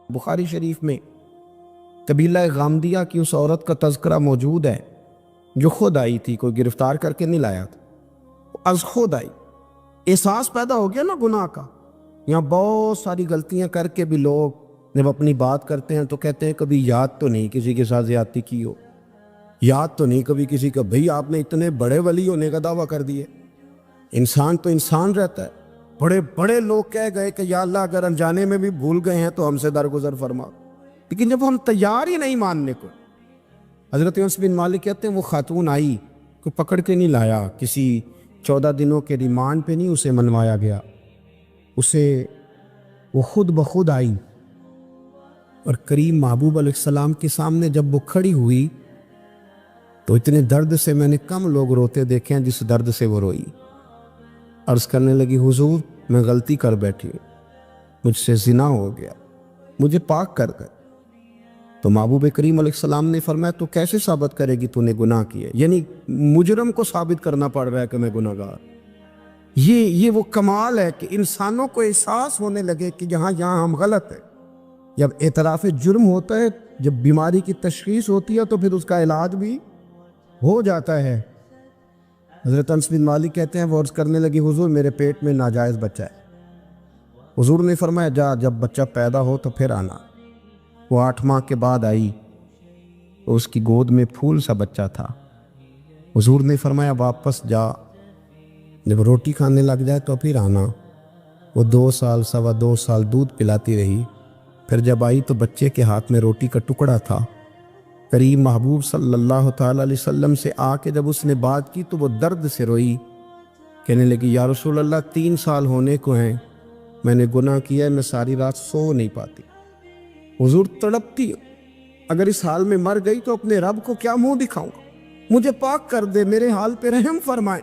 بخاری شریف میں قبیلہ غامدیہ کی اس عورت کا تذکرہ موجود ہے جو خود آئی تھی، کوئی گرفتار کر کے نہیں لایا تھا، از خود آئی۔ احساس پیدا ہو گیا نا گناہ کا۔ یہاں بہت ساری غلطیاں کر کے بھی لوگ جب اپنی بات کرتے ہیں تو کہتے ہیں کبھی یاد تو نہیں کسی کے ساتھ زیادتی کی ہو، یاد تو نہیں کبھی کسی کا، بھئی آپ نے اتنے بڑے ولی ہونے کا دعویٰ کر دیے۔ انسان تو انسان رہتا ہے۔ بڑے بڑے لوگ کہہ گئے کہ یا اللہ اگر انجانے میں بھی بھول گئے ہیں تو ہم سے درگزر فرما، لیکن جب ہم تیار ہی نہیں ماننے کو۔ حضرت انس بن مالک کہتے ہیں وہ خاتون آئی، کوئی پکڑ کے نہیں لایا، کسی 14 دنوں کے ریمانڈ پہ نہیں اسے منوایا گیا، اسے وہ خود بخود آئی، اور کریم محبوب علیہ السلام کے سامنے جب وہ کھڑی ہوئی تو اتنے درد سے میں نے کم لوگ روتے دیکھے ہیں جس درد سے وہ روئی۔ عرض کرنے لگی حضور میں غلطی کر بیٹھی ہوں، مجھ سے زنا ہو گیا، مجھے پاک کر گئے۔ تو محبوب کریم علیہ السلام نے فرمایا تو کیسے ثابت کرے گی تو نے گناہ کیا؟ یعنی مجرم کو ثابت کرنا پڑ رہا ہے کہ میں گناہ گار۔ یہ وہ کمال ہے کہ انسانوں کو احساس ہونے لگے کہ یہاں ہم غلط ہیں۔ جب اعتراف جرم ہوتا ہے، جب بیماری کی تشخیص ہوتی ہے تو پھر اس کا علاج بھی ہو جاتا ہے۔ حضرت انس بن مالک کہتے ہیں وہ عرض کرنے لگی حضور میرے پیٹ میں ناجائز بچہ ہے۔ حضور نے فرمایا جا جب بچہ پیدا ہو تو پھر آنا۔ وہ 8 ماہ کے بعد آئی تو اس کی گود میں پھول سا بچہ تھا۔ حضور نے فرمایا واپس جا، جب روٹی کھانے لگ جائے تو پھر آنا۔ وہ 2 سال 2.25 سال دودھ پلاتی رہی، پھر جب آئی تو بچے کے ہاتھ میں روٹی کا ٹکڑا تھا۔ کریم محبوب صلی اللہ تعالیٰ علیہ وسلم سے آ کے جب اس نے بات کی تو وہ درد سے روئی، کہنے لگی یا رسول اللہ 3 سال ہونے کو ہیں، میں نے گناہ کیا ہے، میں ساری رات سو نہیں پاتی۔ حضور تڑپتی، اگر اس حال میں مر گئی تو اپنے رب کو کیا منہ دکھاؤں گا، مجھے پاک کر دے، میرے حال پہ رحم فرمائے۔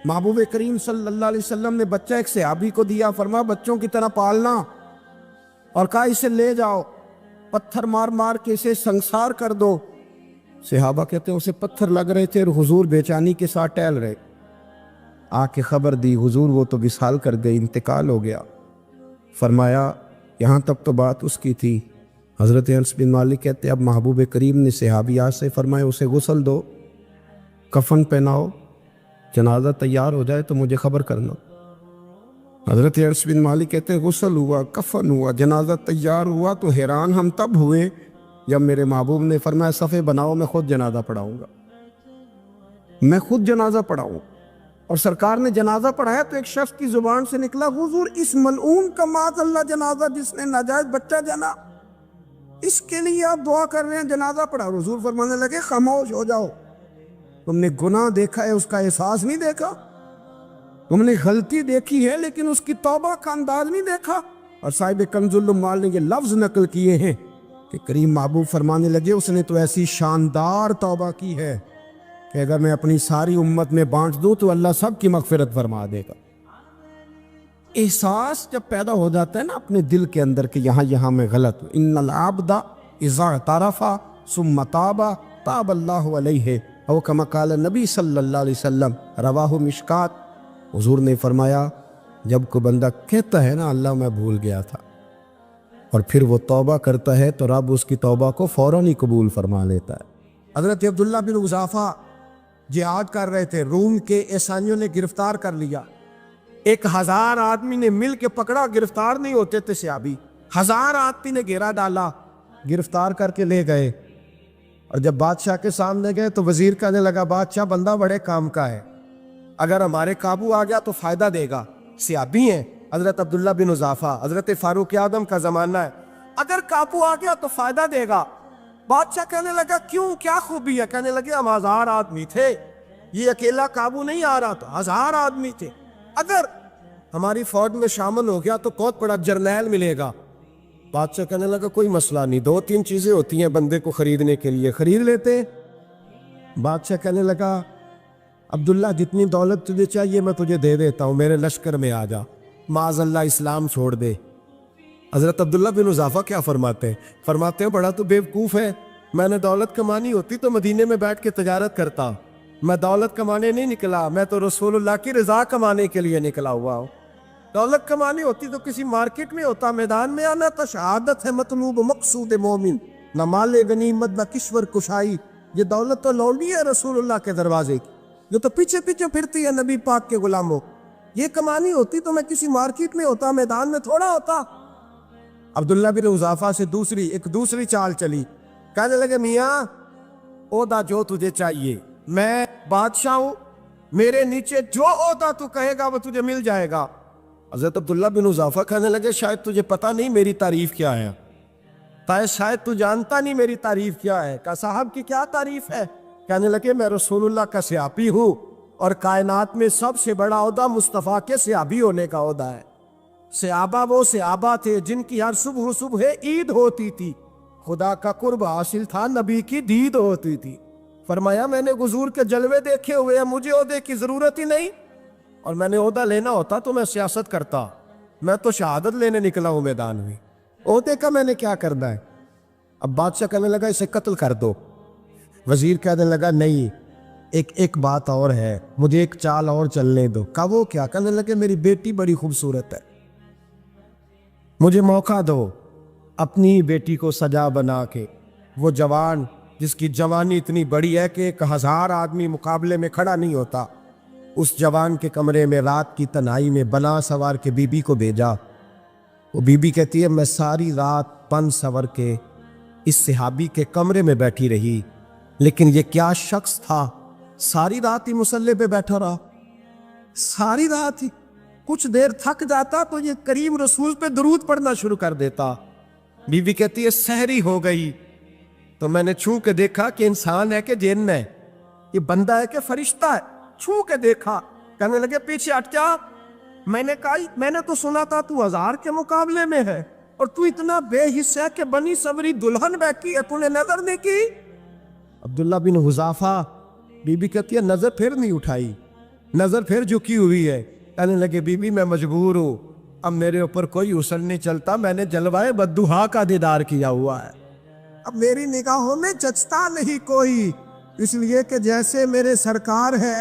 محبوب کریم صلی اللہ علیہ وسلم نے بچہ ایک صحابی کو دیا، فرمایا بچوں کی طرح پالنا، اور کہا اسے لے جاؤ، پتھر مار مار کے اسے سنسار کر دو۔ صحابہ کہتے ہیں اسے پتھر لگ رہے تھے اور حضور بے چینی کے ساتھ ٹہل رہے۔ آ کے خبر دی حضور وہ تو وصال کر گئی، انتقال ہو گیا۔ فرمایا یہاں تک تو بات اس کی تھی۔ حضرت انس بن مالک کہتے ہیں اب محبوب کریم نے صحابیات سے فرمایا اسے غسل دو، کفن پہناؤ، جنازہ تیار ہو جائے تو مجھے خبر کرنا۔ حضرت انس بن مالک کہتے ہیں غسل ہوا، کفن ہوا، جنازہ تیار ہوا تو حیران ہم تب ہوئے جب میرے محبوب نے فرمایا صفے بناؤ، میں خود جنازہ پڑھاؤں گا، میں خود جنازہ پڑھاؤں۔ اور سرکار نے جنازہ پڑھایا تو ایک شخص کی زبان سے نکلا حضور اس ملعون کا معاذ اللہ جنازہ جس نے ناجائز بچہ جنا، اس کے لیے آپ دعا کر رہے ہیں، جنازہ پڑھا۔ حضور فرمانے لگے خاموش ہو جاؤ، تم نے گناہ دیکھا ہے، اس کا احساس نہیں دیکھا، تم نے غلطی دیکھی ہے لیکن اس کی توبہ کا انداز نہیں دیکھا۔ اور صاحب کنز العمال نے یہ لفظ نقل کیے ہیں کہ کریم محبوب فرمانے لگے اس نے تو ایسی شاندار توبہ کی ہے کہ اگر میں اپنی ساری امت میں بانٹ دوں تو اللہ سب کی مغفرت فرما دے گا۔ احساس جب پیدا ہو جاتا ہے نا اپنے دل کے اندر کہ یہاں میں غلط ہوں، ان العبد اذا اعترف ثم تاب تاب اللہ علیہ او کما قال نبی صلی اللہ علیہ وسلم، رواہ مشکات۔ حضور نے فرمایا جب کوئی بندہ کہتا ہے نا اللہ میں بھول گیا تھا، اور پھر وہ توبہ کرتا ہے تو رب اس کی توبہ کو فوراً ہی قبول فرما لیتا ہے۔ حضرت عبداللہ بن حذافہ جہاد کر رہے تھے، روم کے عیسائیوں نے گرفتار کر لیا، 1000 آدمی نے مل کے پکڑا، گرفتار نہیں ہوتے تھے صحابی، 1000 آدمی نے گھیرا ڈالا، گرفتار کر کے لے گئے۔ اور جب بادشاہ کے سامنے گئے تو وزیر کہنے لگا بادشاہ بندہ بڑے کام کا ہے، اگر ہمارے قابو آ گیا تو فائدہ دے گا، صحابی ہیں حضرت عبداللہ بن حذافہ، حضرت فاروق اعظم کا زمانہ ہے، اگر قابو آ گیا تو فائدہ دے گا۔ بادشاہ کہنے لگا کیوں، کیا خوبی ہے؟ کہنے لگے ہم 1000 آدمی تھے، یہ اکیلا قابو نہیں آ رہا، تو 1000 آدمی تھے، اگر ہماری فوج میں شامل ہو گیا تو بہت بڑا جرنیل ملے گا۔ بادشاہ کہنے لگا کوئی مسئلہ نہیں، 2-3 چیزیں ہوتی ہیں بندے کو خریدنے کے لیے، خرید لیتے۔ بادشاہ کہنے لگا عبداللہ جتنی دولت تجھے چاہیے میں تجھے دے دیتا ہوں، میرے لشکر میں آ جا، معاذ اللہ اسلام چھوڑ دے۔ حضرت عبداللہ بن حذافہ کیا فرماتے ہیں بڑا تو بیوقوف ہے، میں نے دولت کمانی ہوتی تو مدینے میں بیٹھ کے تجارت کرتا، میں دولت کمانے نہیں نکلا، میں تو رسول اللہ کی رضا کمانے کے لیے نکلا ہوا ہوں۔ دولت کمانی ہوتی تو کسی مارکیٹ میں ہوتا، میدان میں آنا تھا۔ شہادت ہے مطلوب مقصود مومن، نہ مال غنیمت نہ کشور کشائی۔ یہ دولت تو لونڈی ہے رسول اللہ کے دروازے کی، جو تو پیچھے پیچھے پھرتی ہے نبی پاک کے غلاموں۔ یہ کمانی ہوتی تو میں کسی مارکیٹ میں ہوتا، میدان میں تھوڑا ہوتا۔ عبداللہ بن حذافہ سے دوسری چال چلی۔ کہنے لگے میاں عہدہ جو تجھے چاہیے، میں بادشاہ ہوں، میرے نیچے جو عہدہ تو کہے گا وہ تجھے مل جائے گا۔ حضرت عبداللہ بن حذافہ کہنے لگے شاید تجھے پتہ نہیں میری تعریف کیا ہے، شاید تو جانتا نہیں میری تعریف کیا ہے۔ کہا صاحب کی کیا تعریف ہے؟ کہنے لگے میں رسول اللہ کا صحابی ہوں، اور کائنات میں سب سے بڑا عہدہ مصطفیٰ کے صحابی ہونے کا عہدہ ہے۔ صحابہ وہ صحابہ تھے جن کی ہر صبح عید ہوتی تھی، خدا کا قرب حاصل تھا، نبی کی دید ہوتی تھی۔ فرمایا میں نے حضور کے جلوے دیکھے ہوئے ہیں، مجھے عہدے کی ضرورت ہی نہیں، اور میں نے عہدہ لینا ہوتا تو میں سیاست کرتا، میں تو شہادت لینے نکلا ہوں میدان میں، عہدے کا میں نے کیا کرنا ہے؟ اب بادشاہ کہنے لگا اسے قتل کر دو۔ وزیر کہنے لگا نہیں، ایک بات اور ہے، مجھے ایک چال اور چلنے دو۔ کہا وہ کیا؟ کہنے لگے میری بیٹی بڑی خوبصورت ہے، مجھے موقع دو اپنی بیٹی کو سجا بنا کے، وہ جوان جس کی جوانی اتنی بڑی ہے کہ 1000 آدمی مقابلے میں کھڑا نہیں ہوتا، اس جوان کے کمرے میں رات کی تنہائی میں بنا سوار کے بی بی کو بھیجا۔ وہ بی بی کہتی ہے میں ساری رات بن سور کے اس صحابی کے کمرے میں بیٹھی رہی، لیکن یہ کیا شخص تھا، ساری رات ہی مصلے پہ بیٹھا رہا، ساری رات ہی، کچھ دیر تھک جاتا تو یہ کریم رسول پہ درود پڑھنا شروع کر دیتا۔ بی بی کہتی ہے سحری ہو گئی تو میں نے چھو کے دیکھا کہ انسان ہے کہ جن ہے، یہ بندہ ہے کہ فرشتہ ہے، چھو کے دیکھا۔ کہنے لگے پیچھے ہٹ جا۔ میں نے کہا میں نے تو سنا تھا تو 1000 کے مقابلے میں ہے، اور تو اتنا بے حس ہے کہ بنی صبری دلہن بیٹھی ہے، تو نے نظر نہیں کی؟ عبداللہ بن حذافہ، بی بی کہتی ہے نظر پھر نہیں اٹھائی، نظر پھر جھکی ہوئی ہے۔ کہنے لگے بی بی میں مجبور ہوں، اب میرے اوپر کوئی حسن نہیں چلتا، میں نے جلوائے بدوہا کا دیدار کیا ہوا ہے، اب میری نگاہوں میں جچتا نہیں کوئی، اس لیے کہ جیسے میرے سرکار ہے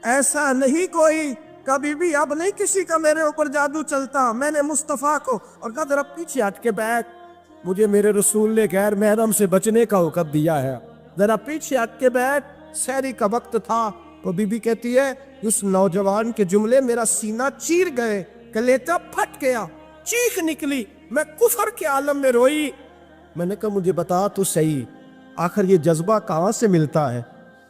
ایسا نہیں کوئی، کبھی بھی اب نہیں کسی کا میرے اوپر جادو چلتا۔ میں نے مصطفیٰ کو اور کہا ذرا پیچھے ہٹ کے بیٹھ، مجھے میرے رسول نے غیر محرم سے بچنے کا حکم دیا ہے، ذرا پیچھے ہٹ کے بیٹھ۔ سحری کا وقت تھا تو بی بی کہتی ہے اس نوجوان کے جملے میرا سینہ چیر گئے، کلیجہ پھٹ گیا، چیخ نکلی، میں کفر کے عالم میں روئی۔ میں نے کہا مجھے بتا تو صحیح، آخر یہ جذبہ کہاں سے ملتا ہے؟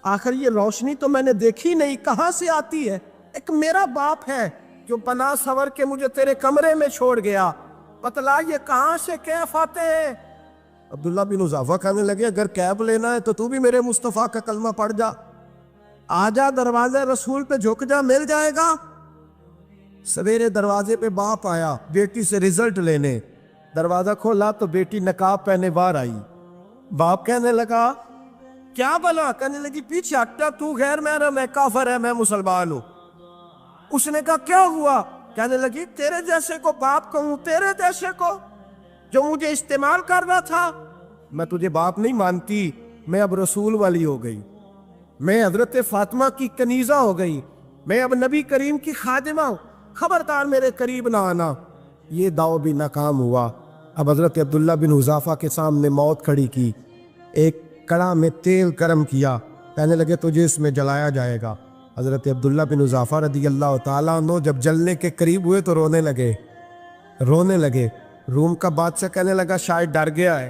آخر یہ روشنی تو میں نے دیکھی نہیں، کہاں سے آتی ہے؟ ایک میرا باپ ہے جو بنا سور کے مجھے تیرے کمرے میں چھوڑ گیا، بتلا یہ کہاں سے کیف آتے ہیں؟ عبداللہ بن حذافہ کہنے لگے اگر کیف لینا ہے تو بھی میرے مصطفیٰ کا کلمہ پڑھ جا، آجا دروازے رسول پہ جھک جا، مل جائے گا۔ سویرے دروازے پہ باپ آیا بیٹی سے رزلٹ لینے، دروازہ کھولا تو بیٹی نقاب پہنے باہر آئی۔ باپ کہنے لگا کیا بلا؟ کہنے لگی پیچھے ہٹا، تو غیر محرم ہے، کافر ہے، میں مسلمان ہوں۔ اس نے کہا کیا ہوا؟ کہنے لگی تیرے جیسے کو باپ کہوں، تیرے جیسے کو جو مجھے استعمال کر رہا تھا، میں تجھے باپ نہیں مانتی، میں اب رسول والی ہو گئی، میں حضرت فاطمہ کی کنیزہ ہو گئی، میں اب نبی کریم کی خادمہ ہوں، خبردار میرے قریب نہ آنا۔ یہ داؤ بھی ناکام ہوا۔ اب حضرت عبداللہ بن حذافہ کے سامنے موت کھڑی کی، ایک کڑا میں تیل گرم کیا، کہنے لگے تجھے اس میں جلایا جائے گا۔ حضرت عبداللہ بن حذافہ رضی اللہ تعالیٰ عنہ جب جلنے کے قریب ہوئے تو رونے لگے۔ روم کا بادشاہ کہنے لگا شاید ڈر گیا ہے،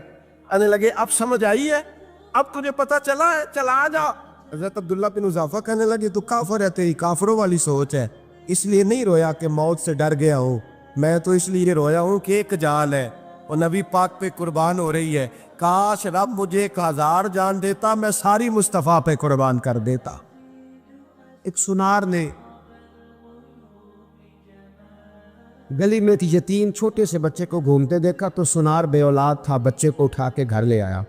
کہنے لگے اب سمجھ آئی ہے، اب تجھے پتہ چلا ہے، چلا جا۔ حضرت عبداللہ بن حذافہ کہنے لگے تو کافر ہے، تیری کافروں والی سوچ ہے، اس لیے نہیں رویا کہ موت سے ڈر گیا ہوں، میں تو اس لیے رویا ہوں کہ ایک جان ہے وہ نبی پاک پہ قربان ہو رہی ہے، کاش رب مجھے 1000 جان دیتا، میں ساری مصطفیٰ پہ قربان کر دیتا۔ ایک سنار نے گلی میں یتیم چھوٹے سے بچے کو گھومتے دیکھا تو سنار بے اولاد تھا، بچے کو اٹھا کے گھر لے آیا،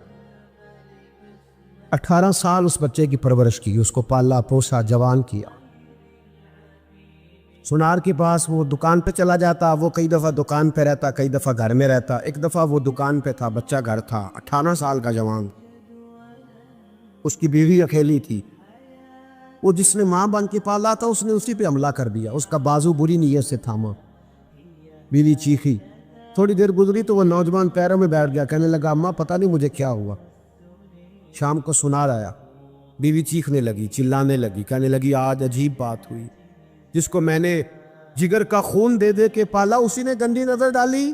18 سال اس بچے کی پرورش کی، اس کو پالا پوسا، جوان کیا۔ سنار کے پاس وہ دکان پہ چلا جاتا، وہ کئی دفعہ دکان پہ رہتا، کئی دفعہ گھر میں رہتا۔ ایک دفعہ وہ دکان پہ تھا، بچہ گھر تھا، 18 سال کا جوان، اس کی بیوی اکیلی تھی۔ وہ جس نے ماں بن کے پالا تھا اس نے اسی پہ حملہ کر دیا، اس کا بازو بری نیت سے تھاما۔ بیوی چیخی، تھوڑی دیر گزری تو وہ نوجوان پیروں میں بیٹھ گیا، کہنے لگا اماں پتہ نہیں مجھے کیا ہوا۔ شام کو سنار آیا، بیوی چیخنے لگی، چلانے لگی، کہنے لگی آج عجیب بات ہوئی، جس کو میں نے جگر کا خون دے دے کے پالا اسی نے گندی نظر ڈالی۔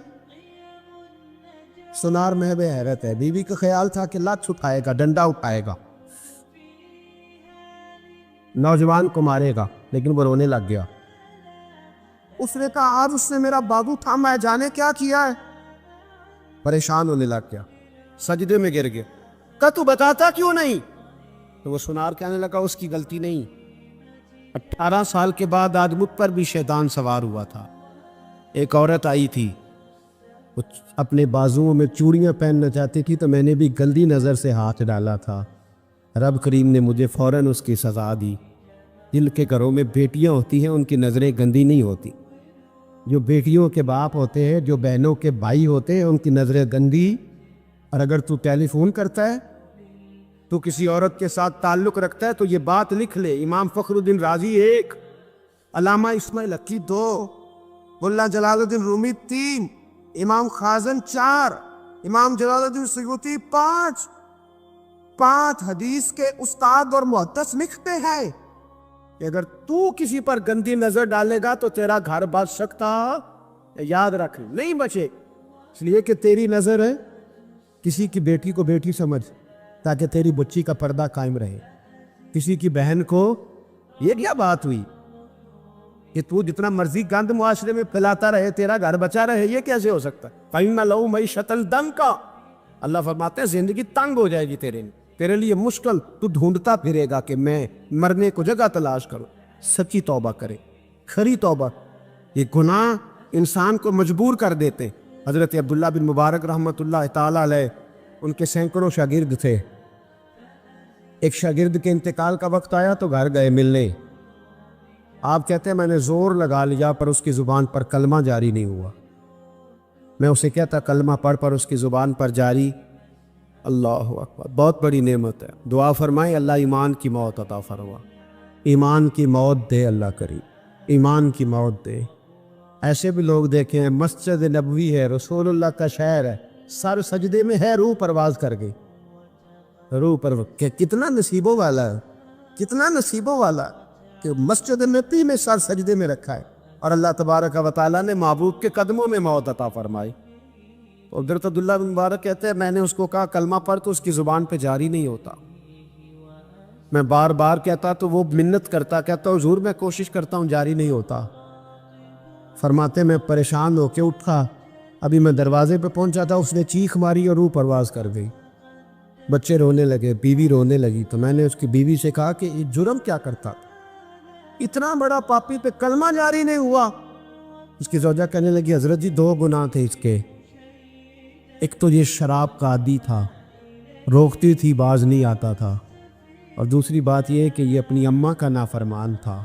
سنار محو حیرت ہے، بیوی کا خیال تھا کہ لات اٹھائے گا، ڈنڈا اٹھائے گا، نوجوان کو مارے گا، لیکن وہ رونے لگ گیا۔ اس نے کہا آج اس نے میرا بازو تھاما ہے، جانے کیا کیا ہے۔ پریشان ہونے لگ گیا، سجدے میں گر گیا، کہ تو بتاتا کیوں نہیں؟ تو وہ سنار کہنے لگا اس کی غلطی نہیں، 18 سال کے بعد آج مجھ پر بھی شیطان سوار ہوا تھا۔ ایک عورت آئی تھی، وہ اپنے بازوؤں میں چوڑیاں پہننا چاہتی تھی تو میں نے بھی گندی نظر سے ہاتھ ڈالا تھا، رب کریم نے مجھے فوراً اس کی سزا دی۔ جن کے گھروں میں بیٹیاں ہوتی ہیں ان کی نظریں گندی نہیں ہوتی، جو بیٹیوں کے باپ ہوتے ہیں، جو بہنوں کے بھائی ہوتے ہیں، ان کی نظریں گندی۔ اور اگر تو ٹیلی فون کرتا ہے، تو کسی عورت کے ساتھ تعلق رکھتا ہے تو یہ بات لکھ لے، امام فخر الدین رازی 1، علامہ اسماعیل حقی 2، ملا جلال الدین رومی 3، امام خازن 4، امام جلال الدین سیوطی 5 حدیث کے استاد اور محدث لکھتے ہیں کہ اگر تو کسی پر گندی نظر ڈالے گا تو تیرا گھر بچ سکتا، یاد رکھ نہیں بچے، اس لیے کہ تیری نظر ہے، کسی کی بیٹی کو بیٹی سمجھ تاکہ تیری بچی کا پردہ قائم رہے، کسی کی بہن کو، یہ کیا بات ہوئی کہ تو جتنا مرضی گند معاشرے میں پھیلاتا رہے تیرا گھر بچا رہے، یہ کیسے ہو سکتا ہے؟ فَإِنَّ لَهُ مَعِيشَةً ضَنكًا، اللہ فرماتے ہیں زندگی تنگ ہو جائے گی تیرے لیے مشکل، تو ڈھونڈتا پھرے گا کہ میں مرنے کو جگہ تلاش کروں۔ سچی توبہ کرے، کھری توبہ۔ یہ گناہ انسان کو مجبور کر دیتے۔ حضرت عبداللہ بن مبارک رحمۃ اللہ تعالیٰ علیہ، ان کے سینکڑوں شاگرد تھے، ایک شاگرد کے انتقال کا وقت آیا تو گھر گئے ملنے۔ آپ کہتے ہیں میں نے زور لگا لیا پر اس کی زبان پر کلمہ جاری نہیں ہوا۔ میں اسے کہتا کلمہ پڑھ پر اس کی زبان پر جاری۔ اللہ اکبر، بہت بڑی نعمت ہے، دعا فرمائیں اللہ ایمان کی موت عطا فرما، ایمان کی موت دے اللہ کریم، ایمان کی موت دے۔ ایسے بھی لوگ دیکھیں ہیں، مسجد نبوی ہے، رسول اللہ کا شہر ہے، سر سجدے میں ہے، روح پرواز کر گئی، روح پر کتنا نصیبوں والا ہے، کتنا نصیبوں والا کہ مسجد نبی میں سر سجدے میں رکھا ہے، اور اللہ تبارک و تعالیٰ نے محبوب کے قدموں میں موت عطا فرمائی۔ تو حضرت عبداللہ بن مبارک کہتے ہیں میں نے اس کو کہا کلمہ پڑھ تو اس کی زبان پہ جاری نہیں ہوتا، میں بار بار کہتا تو وہ منت کرتا، کہتا حضور میں کوشش کرتا ہوں جاری نہیں ہوتا۔ فرماتے میں پریشان ہو کے اٹھا، ابھی میں دروازے پہ پہنچا تھا اس نے چیخ ماری اور روح پرواز کر گئی۔ بچے رونے لگے، بیوی رونے لگی، تو میں نے اس کی بیوی سے کہا کہ یہ جرم کیا کرتا، اتنا بڑا پاپی پہ کلمہ جاری نہیں ہوا۔ اس کی زوجہ کہنے لگی حضرت جی 2 گناہ تھے اس کے، ایک تو یہ شراب کا عادی تھا، روکتی تھی باز نہیں آتا تھا، اور دوسری بات یہ کہ یہ اپنی اماں کا نافرمان تھا،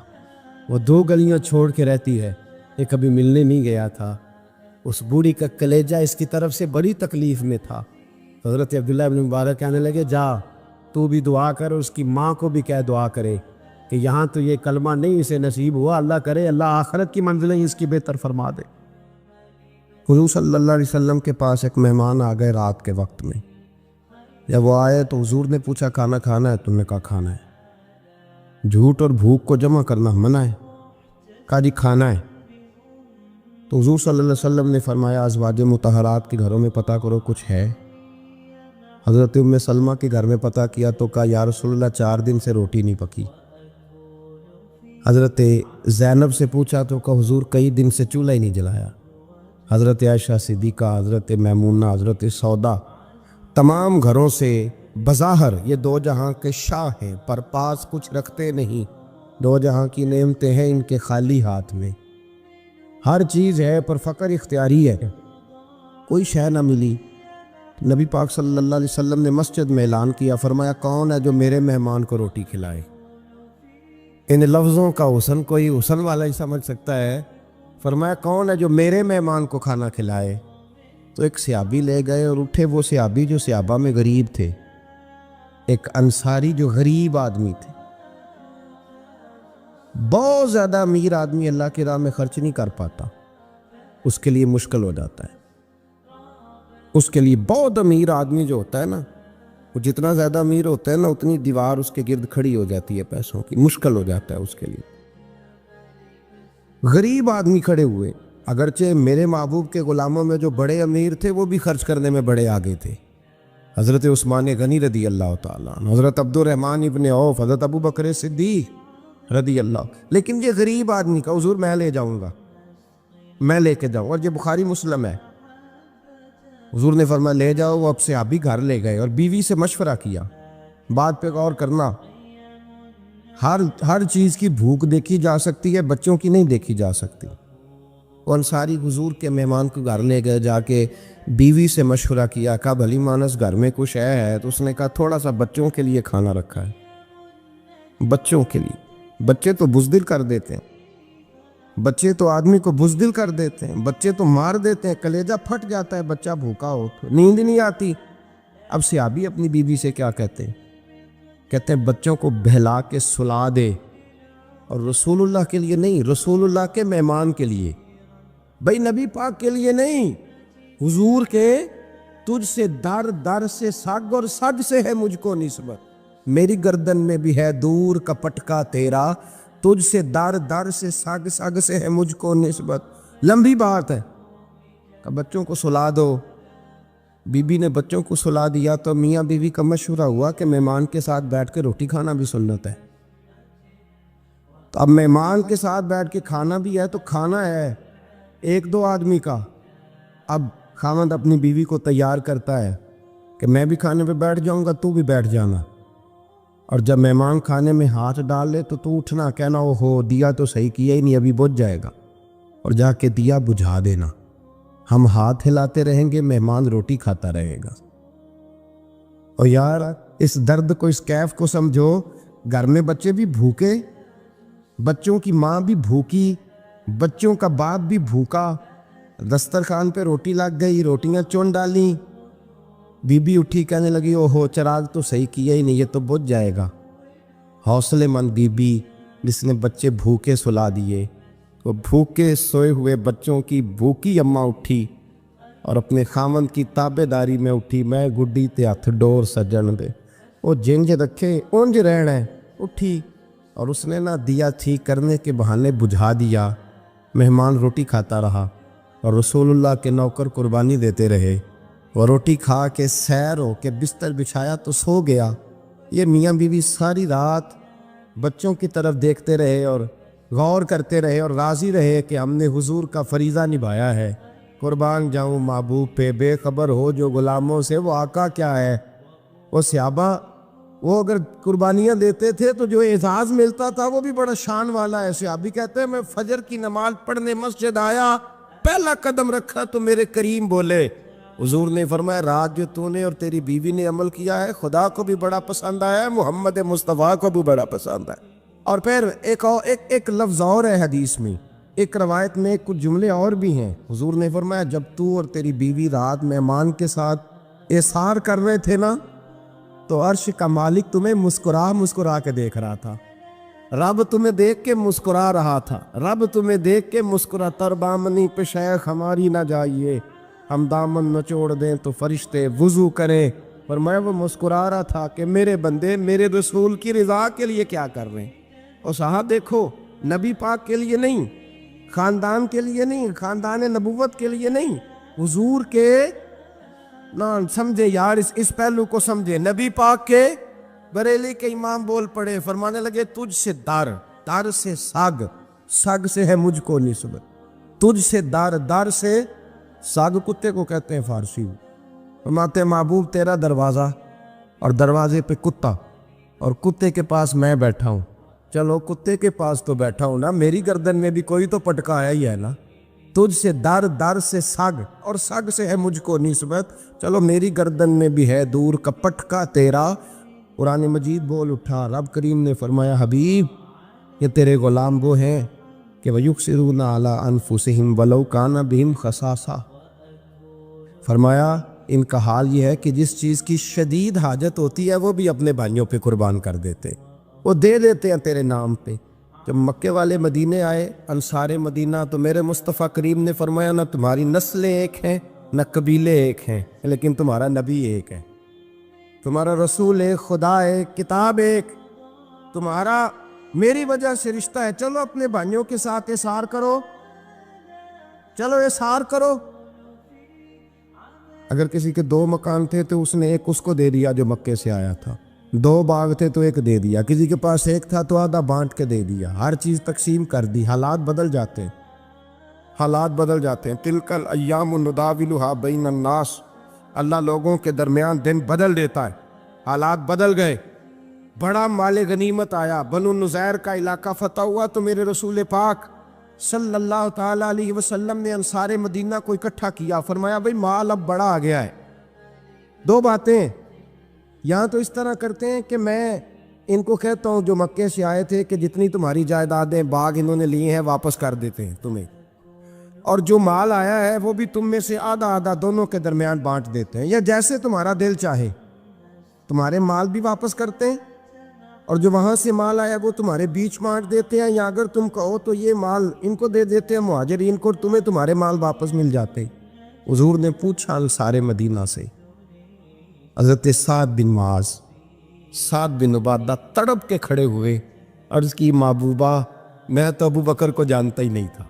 وہ 2 گلیاں چھوڑ کے رہتی ہے، یہ کبھی ملنے نہیں گیا تھا، اس بوڑھی کا کلیجہ اس کی طرف سے بڑی تکلیف میں تھا۔ حضرت عبداللہ بن مبارک کہنے لگے جا تو بھی دعا کر، اس کی ماں کو بھی کہہ دعا کرے کہ یہاں تو یہ کلمہ نہیں اسے نصیب ہوا، اللہ کرے اللہ آخرت کی منزلیں اس کی بہتر فرما دے۔ حضور صلی اللہ علیہ وسلم کے پاس ایک مہمان آ گئے رات کے وقت میں، جب وہ آئے تو حضور نے پوچھا کھانا کھانا ہے؟ تم نے کہا کھانا ہے۔ جھوٹ اور بھوک کو جمع کرنا منع ہے، کہا جی کھانا ہے۔ تو حضور صلی اللہ علیہ وسلم نے فرمایا ازواج مطہرات کے گھروں میں پتہ کرو کچھ ہے۔ حضرت ام سلمہ کے گھر میں پتہ کیا تو کہا یا رسول اللہ 4 دن سے روٹی نہیں پکی۔ حضرت زینب سے پوچھا تو کہا حضور کئی دن سے چولہا ہی نہیں جلایا۔ حضرت عائشہ صدیقہ، حضرت میمونہ، حضرت سودا، تمام گھروں سے بظاہر یہ 2 جہاں کے شاہ ہیں پر پاس کچھ رکھتے نہیں، 2 جہاں کی نعمتیں ہیں ان کے خالی ہاتھ میں، ہر چیز ہے پر فقر اختیاری ہے، کوئی شے نہ ملی۔ نبی پاک صلی اللہ علیہ وسلم نے مسجد میں اعلان کیا، فرمایا کون ہے جو میرے مہمان کو روٹی کھلائے؟ ان لفظوں کا حسن کوئی حسن والا ہی سمجھ سکتا ہے۔ فرمایا کون ہے جو میرے مہمان کو کھانا کھلائے؟ تو ایک صحابی لے گئے اور اٹھے، وہ صحابی جو صحابہ میں غریب تھے، ایک انصاری جو غریب آدمی تھے، بہت زیادہ امیر آدمی اللہ کی راہ میں خرچ نہیں کر پاتا، اس کے لیے مشکل ہو جاتا ہے۔ اس کے لیے بہت امیر آدمی جو ہوتا ہے نا، وہ جتنا زیادہ امیر ہوتا ہے نا، اتنی دیوار اس کے گرد کھڑی ہو جاتی ہے پیسوں کی، مشکل ہو جاتا ہے اس کے لیے۔ غریب آدمی کھڑے ہوئے، اگرچہ میرے محبوب کے غلاموں میں جو بڑے امیر تھے وہ بھی خرچ کرنے میں بڑے آگے تھے، حضرت عثمان غنی رضی اللہ تعالیٰ عنہ، حضرت عبد الرحمن ابن عوف، حضرت ابو بکر صدیق رضی اللہ۔ لیکن یہ غریب آدمی کا حضور میں لے جاؤں گا، میں لے کے جاؤں، اور یہ بخاری مسلم ہے، حضور نے فرمایا لے جاؤ۔ وہ اب سے آپ بھی گھر لے گئے اور بیوی سے مشورہ کیا، بات پہ غور کرنا، ہر چیز کی بھوک دیکھی جا سکتی ہے، بچوں کی نہیں دیکھی جا سکتی۔ وہ انصاری حضور کے مہمان کو گھر لے گئے، جا کے بیوی سے مشورہ کیا، کہا بھلی مانس گھر میں کچھ ہے؟ تو اس نے کہا تھوڑا سا بچوں کے لیے کھانا رکھا ہے، بچوں کے لیے۔ بچے تو بزدل کر دیتے ہیں، بچے تو آدمی کو بزدل کر دیتے ہیں، بچے تو مار دیتے ہیں، کلیجہ پھٹ جاتا ہے بچہ بھوکا ہو تو، نیند نہیں آتی۔ اب صحابی اپنی بیوی سے کیا کہتے ہیں؟ کہتے ہیں بچوں کو بہلا کے سلا دے، اور رسول اللہ کے لیے نہیں، رسول اللہ کے مہمان کے لیے، بھائی نبی پاک کے لیے نہیں، حضور کے تجھ سے در در سے سگ اور سگ سے ہے مجھ کو نسبت، میری گردن میں بھی ہے دور کا پٹکا تیرا، تجھ سے در در سے سگ سگ سے ہے مجھ کو نسبت۔ لمبی بات ہے کہ بچوں کو سلا دو۔ بی بی نے بچوں کو سلا دیا تو میاں بیوی کا مشورہ ہوا کہ مہمان کے ساتھ بیٹھ کے روٹی کھانا بھی سنت ہے۔ تو اب مہمان کے ساتھ بیٹھ کے کھانا بھی ہے تو کھانا ہے ایک دو آدمی کا۔ اب خاوند اپنی بیوی کو تیار کرتا ہے کہ میں بھی کھانے پہ بیٹھ جاؤں گا، تو بھی بیٹھ جانا، اور جب مہمان کھانے میں ہاتھ ڈال لے تو اٹھنا، کہنا او ہو دیا تو صحیح کیا ہی نہیں، ابھی بجھ جائے گا، اور جا کے دیا بجھا دینا۔ ہم ہاتھ ہلاتے رہیں گے، مہمان روٹی کھاتا رہے گا۔ اور یار اس درد کو، اس کیف کو سمجھو، گھر میں بچے بھی بھوکے، بچوں کی ماں بھی بھوکی، بچوں کا باپ بھی بھوکا، دسترخوان پہ روٹی لگ گئی، روٹیاں چون ڈالیں، بی بی اٹھی کہنے لگی او ہو چراغ تو صحیح کیا ہی نہیں، یہ تو بجھ جائے گا۔ حوصلے مند بی بی جس نے بچے بھوکے سلا دیے، وہ بھوکے سوئے ہوئے بچوں کی بھوکی اماں اٹھی اور اپنے خاوند کی تابے داری میں اٹھی، میں گڈی تے ہتھ ڈور سجن دے، وہ جنج رکھے اونج رہنا ہے، اٹھی اور اس نے نہ دیا ٹھیک کرنے کے بہانے بجھا دیا۔ مہمان روٹی کھاتا رہا اور رسول اللہ کے نوکر قربانی دیتے رہے، وہ روٹی کھا کے سیر ہو کے بستر بچھایا تو سو گیا۔ یہ میاں بیوی ساری رات بچوں کی طرف دیکھتے رہے اور غور کرتے رہے اور راضی رہے کہ ہم نے حضور کا فریضہ نبھایا ہے۔ قربان جاؤں محبوب پہ، بے خبر ہو جو غلاموں سے وہ آقا کیا ہے۔ وہ صحابہ وہ اگر قربانیاں دیتے تھے تو جو اعزاز ملتا تھا وہ بھی بڑا شان والا ہے۔ صحابی کہتے ہیں میں فجر کی نماز پڑھنے مسجد آیا، پہلا قدم رکھا تو میرے کریم بولے، حضور نے فرمایا رات جو تو نے اور تیری بیوی نے عمل کیا ہے خدا کو بھی بڑا پسند آیا ہے، محمد مصطفیٰ کو بھی بڑا پسند ہے۔ اور پھر ایک لفظ اور ہے حدیث میں، ایک روایت میں کچھ جملے اور بھی ہیں۔ حضور نے فرمایا جب تو اور تیری بیوی رات مہمان کے ساتھ احسار کر رہے تھے نا، تو عرش کا مالک تمہیں مسکرا کے دیکھ رہا تھا، رب تمہیں دیکھ کے مسکرا رہا تھا، رب تمہیں دیکھ کے مسکرا، تر بامنی پہ شیخ ہماری نہ جائیے، ہم دامن نچوڑ دیں تو فرشتے وضو کریں، پر میں وہ مسکرا رہا تھا کہ میرے بندے میرے رسول کی رضا کے لیے کیا کر رہے ہیں۔ اور صاحب دیکھو، نبی پاک کے لیے نہیں، خاندان کے لیے نہیں، خاندان نبوت کے لیے نہیں، حضور کے نہ سمجھے یار، اس پہلو کو سمجھے۔ نبی پاک کے بریلی کے امام بول پڑے، فرمانے لگے تجھ سے در سے سگ سے ہے مجھ کو نسبت، تجھ سے در سے سگ کتے کو کہتے ہیں فارسی میں۔ فرماتے محبوب تیرا دروازہ اور دروازے پہ کتا، اور کتے کے پاس میں بیٹھا ہوں، چلو کتے کے پاس تو بیٹھا ہوں نا، میری گردن میں بھی کوئی تو پٹکایا ہی ہے نا، تجھ سے در سے سگ اور سگ سے ہے مجھ کو نسبت، چلو میری گردن میں بھی ہے دور کا پٹکا تیرا۔ قرآن مجید بول اٹھا، رب کریم نے فرمایا حبیب یہ تیرے غلام وہ ہیں کہ وَيُكْسِرُونَ عَلَىٰ أَنفُسِهِمْ وَلَوْ كَانَ بِهِمْ خَصَاصَةٌ، فرمایا ان کا حال یہ ہے کہ جس چیز کی شدید حاجت ہوتی ہے وہ بھی اپنے بھائیوں پہ قربان کر دیتے، وہ دے دیتے ہیں تیرے نام پہ، جب مکے والے مدینے آئے انصار مدینہ تو میرے مصطفیٰ کریم نے فرمایا نہ تمہاری نسلیں ایک ہیں نہ قبیلے ایک ہیں، لیکن تمہارا نبی ایک ہے، تمہارا رسول ایک، خدا ایک، کتاب ایک، تمہارا میری وجہ سے رشتہ ہے۔ چلو اپنے بھائیوں کے ساتھ احسار کرو، چلو احسار کرو۔ اگر کسی کے 2 مکان تھے تو اس نے ایک اس کو دے دیا جو مکے سے آیا تھا، 2 باغ تھے تو ایک دے دیا، کسی کے پاس ایک تھا تو آدھا بانٹ کے دے دیا، ہر چیز تقسیم کر دی۔ حالات بدل جاتے ہیں، حالات بدل جاتے ہیں۔ تلک الایام نداولها بین الناس، اللہ لوگوں کے درمیان دن بدل دیتا ہے، حالات بدل گئے۔ بڑا مال غنیمت آیا، بنو نذیر کا علاقہ فتح ہوا تو میرے رسول پاک صلی اللہ تعالیٰ علیہ وسلم نے انصار مدینہ کو اکٹھا کیا، فرمایا بھئی مال اب بڑا آ گیا ہے۔ 2 باتیں، یہاں تو اس طرح کرتے ہیں کہ میں ان کو کہتا ہوں جو مکے سے آئے تھے کہ جتنی تمہاری جائیدادیں باغ انہوں نے لیے ہیں واپس کر دیتے ہیں تمہیں، اور جو مال آیا ہے وہ بھی تم میں سے آدھا آدھا دونوں کے درمیان بانٹ دیتے ہیں، یا جیسے تمہارا دل چاہے، تمہارے مال بھی واپس کرتے ہیں اور جو وہاں سے مال آیا وہ تمہارے بیچ بانٹ دیتے ہیں، یا اگر تم کہو تو یہ مال ان کو دے دیتے ہیں مہاجرین کو، تمہیں تمہارے مال واپس مل جاتے۔ حضور نے پوچھا انصار مدینہ سے، حضرت سعد بن معاذ، سعد بن عبادہ تڑپ کے کھڑے ہوئے، عرض کی محبوبہ میں تو ابو بکر کو جانتا ہی نہیں تھا،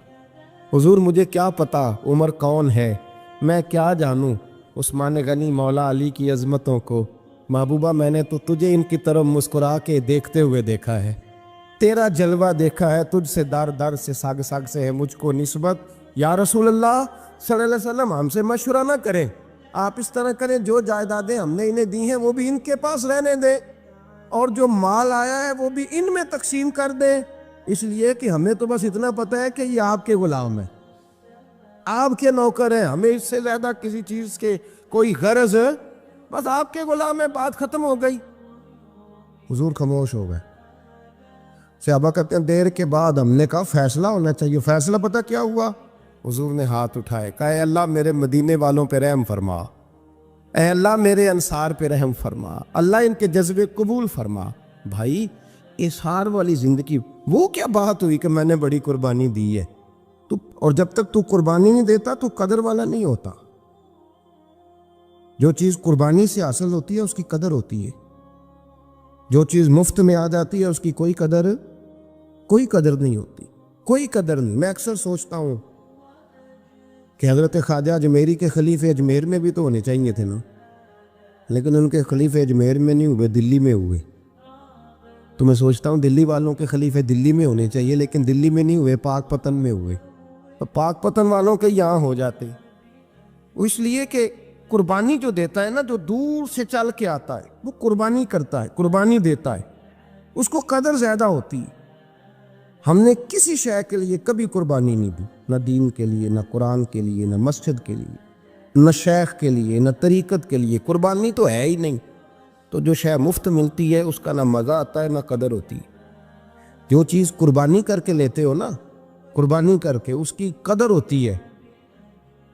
حضور مجھے کیا پتا عمر کون ہے، میں کیا جانوں عثمان غنی مولا علی کی عظمتوں کو، محبوبہ میں نے تو تجھے ان کی طرف مسکرا کے دیکھتے ہوئے دیکھا ہے، تیرا جلوہ دیکھا ہے، تجھ سے در در سے ساگ ساگ سے ہے مجھ کو نسبت، یا رسول اللہ صلی اللہ علیہ وسلم ہم سے مشورہ نہ کریں، آپ اس طرح کریں جو جائیدادیں ہم نے انہیں دی ہیں وہ بھی ان کے پاس رہنے دیں، اور جو مال آیا ہے وہ بھی ان میں تقسیم کر دیں، اس لیے کہ ہمیں تو بس اتنا پتہ ہے کہ یہ آپ کے غلام ہیں، آپ کے نوکر ہیں، ہمیں اس سے زیادہ کسی چیز کے کوئی غرض، بس آپ کے غلام ہیں، بات ختم ہو گئی۔ حضور خاموش ہو گئے۔ صحابہ کہتے ہیں دیر کے بعد ہم نے کہا فیصلہ ہونا چاہیے، فیصلہ پتہ کیا ہوا؟ حضور نے ہاتھ اٹھائے، کہا اے اللہ میرے مدینے والوں پہ رحم فرما، اے اللہ میرے انصار پہ رحم فرما، اللہ ان کے جذبے قبول فرما۔ بھائی اظہار والی زندگی، وہ کیا بات ہوئی کہ میں نے بڑی قربانی دی ہے، اور جب تک تو قربانی نہیں دیتا تو قدر والا نہیں ہوتا۔ جو چیز قربانی سے حاصل ہوتی ہے اس کی قدر ہوتی ہے، جو چیز مفت میں آ جاتی ہے اس کی کوئی قدر نہیں ہوتی، کوئی قدر نہیں۔ میں اکثر سوچتا ہوں کہ حضرت خواجہ اجمیری کے خلیفے اجمیر میں بھی تو ہونے چاہیے تھے نا، لیکن ان کے خلیفے اجمیر میں نہیں ہوئے، دلی میں ہوئے۔ تو میں سوچتا ہوں دلی والوں کے خلیفے دلی میں ہونے چاہیے، لیکن دلی میں نہیں ہوئے، پاک پتن میں ہوئے، تو پاک پتن والوں کے یہاں ہو جاتے، اس لیے کہ قربانی جو دیتا ہے نا، جو دور سے چل کے آتا ہے وہ قربانی کرتا ہے، قربانی دیتا ہے، اس کو قدر زیادہ ہوتی ہے۔ ہم نے کسی شے کے لیے کبھی قربانی نہیں دی، نہ دین کے لیے، نہ قرآن کے لیے، نہ مسجد کے لیے، نہ شیخ کے لیے، نہ طریقت کے لیے، قربانی تو ہے ہی نہیں۔ تو جو شے مفت ملتی ہے اس کا نہ مزہ آتا ہے نہ قدر ہوتی ہے۔ جو چیز قربانی کر کے لیتے ہو نا، قربانی کر کے، اس کی قدر ہوتی ہے۔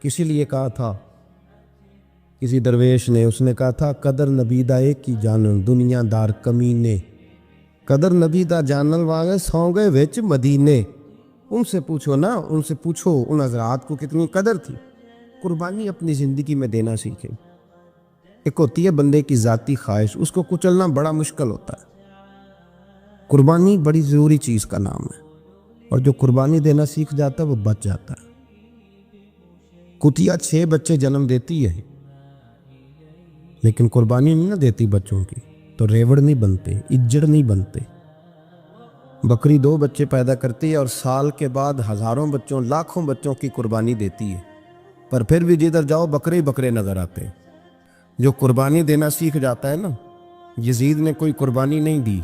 کسی لیے کہا تھا کسی درویش نے، اس نے کہا تھا قدر نبیدہ ایک کی جانن دنیا دار کمینے، قدر نبیدہ جانن والے سو گئے وچ مدینے۔ ان سے پوچھو نا، ان سے پوچھو ان حضرات کو کتنی قدر تھی۔ قربانی اپنی زندگی میں دینا سیکھیں۔ ایک ہوتی ہے بندے کی ذاتی خواہش، اس کو کچلنا بڑا مشکل ہوتا ہے۔ قربانی بڑی ضروری چیز کا نام ہے، اور جو قربانی دینا سیکھ جاتا ہے وہ بچ جاتا ہے۔ کتیا 6 بچے جنم دیتی ہے لیکن قربانی نہیں نہ دیتی بچوں کی، تو ریوڑ نہیں بنتے، اجڑ نہیں بنتے۔ بکری 2 بچے پیدا کرتی ہے اور سال کے بعد ہزاروں بچوں، لاکھوں بچوں کی قربانی دیتی ہے، پر پھر بھی جدھر جاؤ بکرے ہی بکرے نظر آتے ہیں۔ جو قربانی دینا سیکھ جاتا ہے نا، یزید نے کوئی قربانی نہیں دی،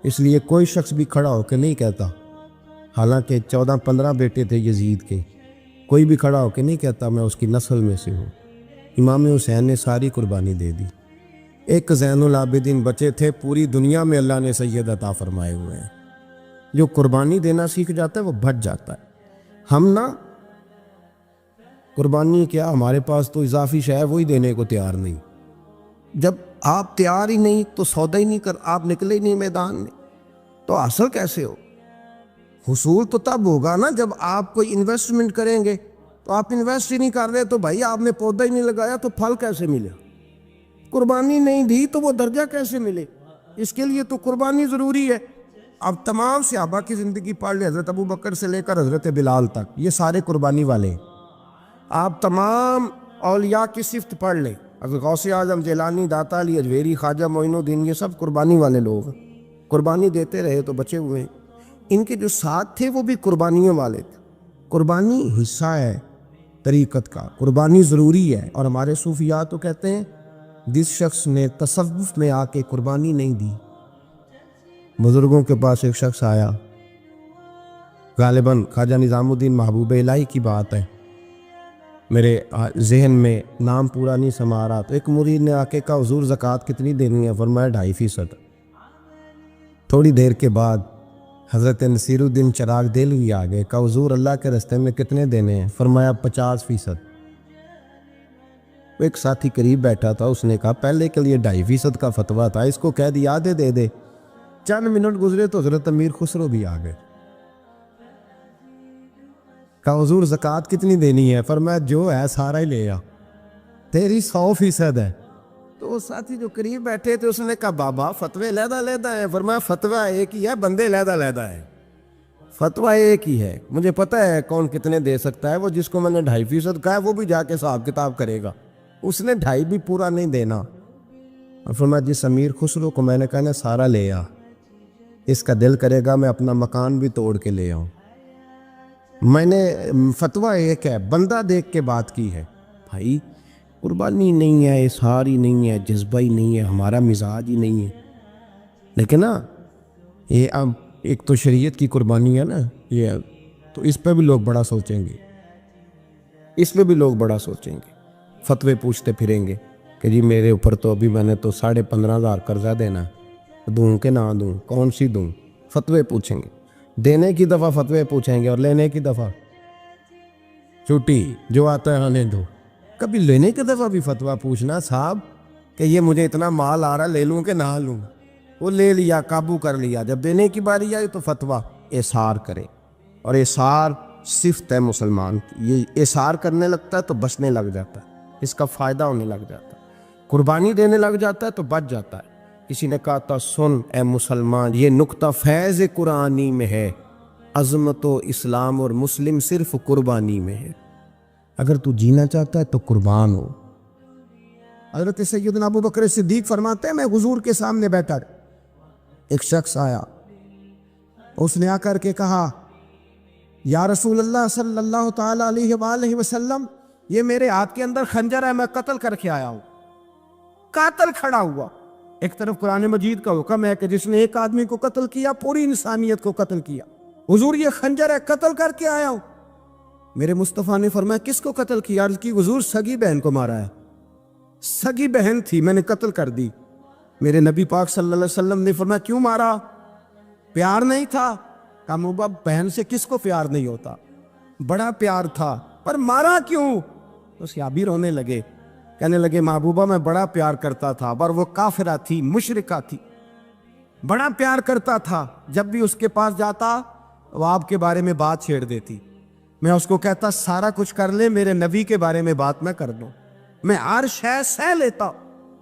اس لیے کوئی شخص بھی کھڑا ہو کے نہیں کہتا، حالانکہ 14-15 بیٹے تھے یزید کے، کوئی بھی کھڑا ہو کے نہیں کہتا میں اس کی نسل میں سے ہوں۔ امام حسین نے ساری قربانی دے دی۔ ایک زین العابدین بچے تھے، پوری دنیا میں اللہ نے سید عطا فرمائے ہوئے ہیں۔ جو قربانی دینا سیکھ جاتا ہے وہ بچ جاتا ہے۔ ہم نا قربانی کیا، ہمارے پاس تو اضافی شے ہے وہی دینے کو تیار نہیں۔ جب آپ تیار ہی نہیں تو سودا ہی نہیں کر، آپ نکلے ہی نہیں میدان میں، تو حاصل کیسے ہو؟ حصول تو تب ہوگا نا جب آپ کوئی انویسٹمنٹ کریں گے. تو آپ انویسٹ ہی نہیں کر رہے تو بھائی آپ نے پودا ہی نہیں لگایا تو پھل کیسے ملے؟ قربانی نہیں دی تو وہ درجہ کیسے ملے؟ اس کے لیے تو قربانی ضروری ہے. اب تمام صحابہ کی زندگی پڑھ لیں، حضرت ابو بکر سے لے کر حضرت بلال تک، یہ سارے قربانی والے ہیں. آپ تمام اولیاء کی صفت پڑھ لیں، حضرت غوث اعظم، جیلانی، داتا علی اجویری، خواجہ معین الدین، یہ سب قربانی والے لوگ ہیں. قربانی دیتے رہے تو بچے ہوئے ہیں. ان کے جو ساتھ تھے وہ بھی قربانیوں والے تھے. قربانی حصہ ہے طریقت کا، قربانی ضروری ہے. اور ہمارے صوفیاء تو کہتے ہیں جس شخص نے تصوف میں آ کے قربانی نہیں دی. بزرگوں کے پاس ایک شخص آیا، غالباً خواجہ نظام الدین محبوب الہی کی بات ہے، میرے ذہن میں نام پورا نہیں سما رہا. تو ایک مرید نے آ کے کہا حضور زکوٰۃ کتنی دینی ہے؟ فرمایا 2.5%. تھوڑی دیر کے بعد حضرت نصیر الدین چراغ دہلوی آ گئے، کہا حضور اللہ کے راستے میں کتنے دینے ہیں؟ فرمایا 50%. ایک ساتھی قریب بیٹھا تھا، اس نے کہا پہلے کے لیے 2.5% کا فتویٰ تھا، اس کو کہہ دیا آدھے دے دے. چند منٹ گزرے تو حضرت امیر خسرو بھی آ گئے. کہا حضور زکوٰۃ کتنی دینی ہے؟ فرمایا جو ہے سارا ہی لے آ، تیری 100% ہے. تو وہ ساتھی جو قریب بیٹھے تھے اس نے کہا بابا فتوے علیحدہ علیحدہ ہیں. فرمایا فتویٰ ایک ہی ہے، بندے علیحدہ علیحدہ ہیں. فتویٰ ایک ہی ہے، مجھے پتہ ہے کون کتنے دے سکتا ہے. وہ جس کو میں نے 2.5% کہا ہے وہ بھی جا کے حساب کتاب کرے گا، اس نے 2.5 بھی پورا نہیں دینا. اور فرمایا جس امیر خسرو کو میں نے کہا نا سارا لے آ، اس کا دل کرے گا میں اپنا مکان بھی توڑ کے لے آؤں. میں نے فتویٰ ایک ہے، بندہ دیکھ کے بات کی ہے. بھائی قربانی نہیں ہے، اظہار ہی نہیں ہے، جذبہ ہی نہیں ہے، ہمارا مزاج ہی نہیں ہے. لیکن نا یہ اب ایک تو شریعت کی قربانی ہے نا یہ، تو اس پہ بھی لوگ بڑا سوچیں گے، اس پہ بھی لوگ بڑا سوچیں گے. فتوے پوچھتے پھریں گے کہ جی میرے اوپر تو ابھی میں نے تو 15,500 قرضہ دینا ہے، دوں کہ نہ دوں، کون سی دوں؟ فتوے پوچھیں گے. دینے کی دفعہ فتوے پوچھیں گے اور لینے کی دفعہ چھٹی، جو آتا ہے آنے دو. کبھی لینے کی دفعہ بھی فتویٰ پوچھنا صاحب کہ یہ مجھے اتنا مال آ رہا لے لوں کہ نہ لوں. وہ لے لیا، قابو کر لیا. جب دینے کی باری آئی تو فتویٰ اظہار کرے. اور اظہار صفت ہے مسلمان کی، یہ اظہار کرنے لگتا ہے تو بچنے لگ جاتا ہے، اس کا فائدہ ہونے لگ جاتا ہے. قربانی دینے لگ جاتا ہے تو بچ جاتا ہے. کسی نے کہا تھا سن اے مسلمان، یہ نقطہ فیض قرآنی میں ہے، عظمت و اسلام اور مسلم صرف قربانی میں ہے. اگر تو جینا چاہتا ہے تو قربان ہو. حضرت سیدنا ابو بکر صدیق فرماتے ہیں میں حضور کے سامنے بیٹھا، ایک شخص آیا، اس نے آ کر کے کہا یا رسول اللہ صلی اللہ تعالی علیہ وآلہ وسلم، یہ میرے ہاتھ کے اندر خنجر ہے، میں قتل کر کے آیا ہوں. قاتل کھڑا ہوا. ایک طرف قرآن مجید کا حکم ہے کہ جس نے ایک آدمی کو قتل کیا پوری انسانیت کو قتل کیا. حضور یہ خنجر ہے، قتل کر کے آیا ہوں. میرے مصطفیٰ نے فرمایا کس کو قتل کیا؟ عرض کی حضور سگی بہن کو مارا ہے. سگی بہن تھی، میں نے قتل کر دی. میرے نبی پاک صلی اللہ علیہ وسلم نے فرمایا کیوں مارا؟ پیار نہیں تھا؟ کہا محبوبہ بہن سے کس کو پیار نہیں ہوتا، بڑا پیار تھا، پر مارا کیوں؟ تو صحابی رونے لگے، کہنے لگے محبوبہ میں بڑا پیار کرتا تھا، پر وہ کافرہ تھی، مشرکہ تھی، بڑا پیار کرتا تھا. جب بھی اس کے پاس جاتا وہ آپ کے بارے میں بات چھیڑ دیتی. میں اس کو کہتا سارا کچھ کر لے، میرے نبی کے بارے میں بات نہ کر دو. میں ہر شے سہ لیتا،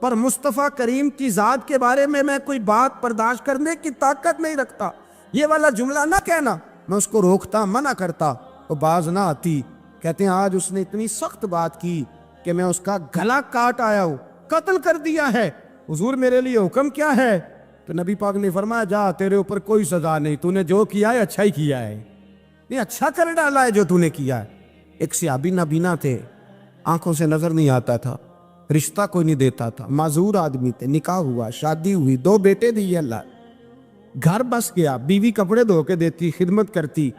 پر مصطفیٰ کریم کی ذات کے بارے میں کوئی بات برداشت کرنے کی طاقت نہیں رکھتا. یہ والا جملہ نہ کہنا. میں اس کو روکتا، منع کرتا، وہ باز نہ آتی. کہتے ہیں آج اس نے اتنی سخت بات کی کہ میں اس کا گلا کاٹ آیا ہوں، قتل کر دیا ہے. حضور میرے لیے حکم کیا ہے؟ تو نبی پاک نے فرمایا جا، تیرے اوپر کوئی سزا نہیں، تو نے جو کیا ہے اچھا ہی کیا ہے، یہ اچھا کر ڈالا ہے جو تو نے کیا ہے. ایک صحابی نابینا تھے، آنکھوں سے نظر نہیں آتا تھا، رشتہ کوئی نہیں دیتا تھا، معذور آدمی تھے. نکاح ہوا، شادی ہوئی، 2 بیٹے دیے اللہ، گھر بس گیا، بیوی کپڑے دھو کے دیتی، خدمت کرتی،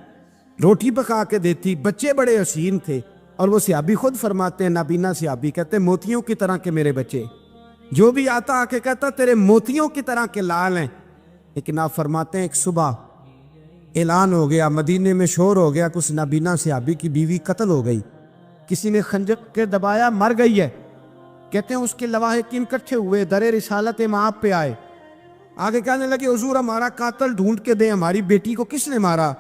روٹی پکا کے دیتی، بچے بڑے حسین تھے. اور وہ صحابی خود فرماتے ہیں، نابینا صحابی کہتے ہیں موتیوں کی طرح کے میرے بچے، جو بھی آتا آ کے کہتا تیرے موتیوں کی طرح کے لال ہیں. لیکن آپ فرماتے ہیں ایک صبح اعلان ہو گیا، مدینے میں شور ہو گیا، کچھ نابینا صحابی کی بیوی قتل ہو گئی، کسی نے خنجر کے دبایا، مر گئی ہے. کہتے ہیں اس کے لواحقین اکٹھے ہوئے، در رسالت مآب پہ آئے، آگے کہنے لگے حضور ہمارا قاتل ڈھونڈ کے دیں، ہماری بیٹی کو کس نے مارا؟